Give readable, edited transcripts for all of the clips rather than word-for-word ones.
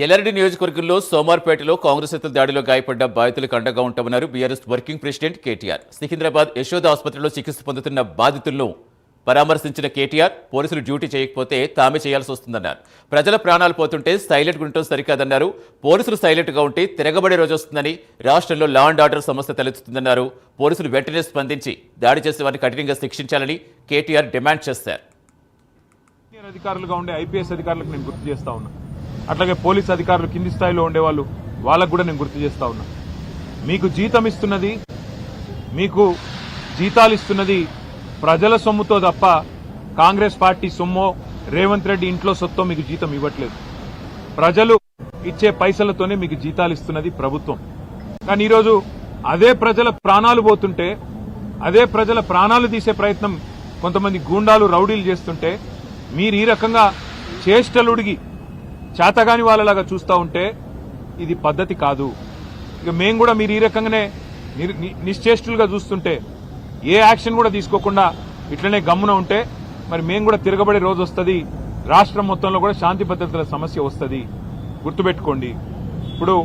ఎల్లారెడ్డి నియోజకవర్గంలో సోమార్పేటలో కాంగ్రెస్ నేతల దాడిలో గాయపడ్డ బాధితులకు అండగా ఉంటామన్నారు BRS working president KTR. Secunderabad Yashoda ఆసుపత్రిలో చికిత్స పొందుతున్న బాధితులను పరామర్శించిన కేటీఆర్, పోలీసులు డ్యూటీ చేయకపోతే తామే చేయాల్సి వస్తుందన్నారు. ప్రజల ప్రాణాలు పోతుంటే సైలెంట్గా ఉండటం సరికాదన్నారు. పోలీసులు సైలెంట్గా ఉంటే తిరగబడే రోజు వస్తుందని, రాష్ట్రంలో లా అండ్ ఆర్డర్ సమస్య తలెత్తుతుందన్నారు. పోలీసులు వెంటనే స్పందించి దాడి చేసే వారిని కఠినంగా శిక్షించాలని కేటీఆర్ డిమాండ్ చేశారు. అధికారులుగా ఉండే ఐపీఎస్ అధికారులకు నేను గుర్తు చేస్తా ఉన్నా, అట్లాగే పోలీస్ అధికారులు కింది స్థాయిలో ఉండేవాళ్ళు వాళ్ళకు కూడా నేను గుర్తు చేస్తా ఉన్నా. మీకు జీతం ఇస్తున్నది, మీకు జీతాలు ఇస్తున్నది ప్రజల సొమ్ముతో తప్ప కాంగ్రెస్ పార్టీ సొమ్మో రేవంత్ రెడ్డి ఇంట్లో సొత్తో మీకు జీతం ఇవ్వట్లేదు. ప్రజలు ఇచ్చే పైసలతోనే మీకు జీతాలు ఇస్తున్నది ప్రభుత్వం. కానీ ఈరోజు అదే ప్రజల ప్రాణాలు పోతుంటే, అదే ప్రజల ప్రాణాలు తీసే ప్రయత్నం కొంతమంది గూండాలు రౌడీలు చేస్తుంటే మీరు ఈ రకంగా చేష్టలుడిగి చేతగాని వాళ్ళలాగా చూస్తూ ఉంటే ఇది పద్ధతి కాదు. ఇక మేము కూడా మీరు ఈ రకంగానే నిశ్చేష్టులుగా చూస్తుంటే, ఏ యాక్షన్ కూడా తీసుకోకుండా ఇట్లనే గమ్మున ఉంటే మరి మేము కూడా తిరగబడే రోజు వస్తుంది. రాష్ట్రం మొత్తంలో కూడా శాంతి భద్రతల సమస్య వస్తుంది. గుర్తుపెట్టుకోండి. ఇప్పుడు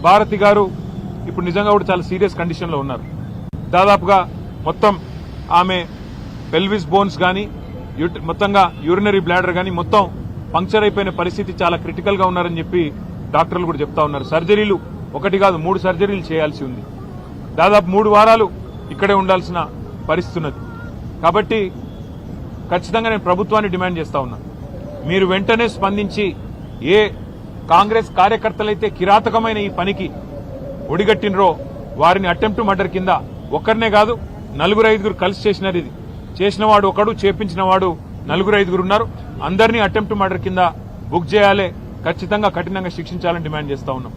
భారతి గారు ఇప్పుడు నిజంగా కూడా చాలా సీరియస్ కండిషన్లో ఉన్నారు. దాదాపుగా మొత్తం ఆమె పెల్విస్ బోన్స్ కానీ మొత్తంగా యూరినరీ బ్లాడర్ కానీ మొత్తం పంక్చర్ అయిపోయిన పరిస్థితి, చాలా క్రిటికల్ గా ఉన్నారని చెప్పి డాక్టర్లు కూడా చెప్తా ఉన్నారు. సర్జరీలు ఒకటి కాదు 3 సర్జరీలు చేయాల్సి ఉంది. దాదాపు 3 వారాలు ఇక్కడే ఉండాల్సిన పరిస్థితి ఉన్నది. కాబట్టి ఖచ్చితంగా నేను ప్రభుత్వాన్ని డిమాండ్ చేస్తా ఉన్నా, మీరు వెంటనే స్పందించి ఏ కాంగ్రెస్ కార్యకర్తలైతే కిరాతకమైన ఈ పనికి ఒడిగట్టినరో వారిని అటెంప్ట్ మర్డర్ కింద ఒక్కరినే కాదు 4-5 కలిసి చేసినారు. ఇది చేసిన వాడు ఒకడు, చేపించిన వాడు 4-5 ఉన్నారు. అందరినీ అటెంప్ట్ మర్డర్ కింద బుక్ చేయాలి, ఖచ్చితంగా కఠినంగా శిక్షించాలని డిమాండ్ చేస్తా ఉన్నాం.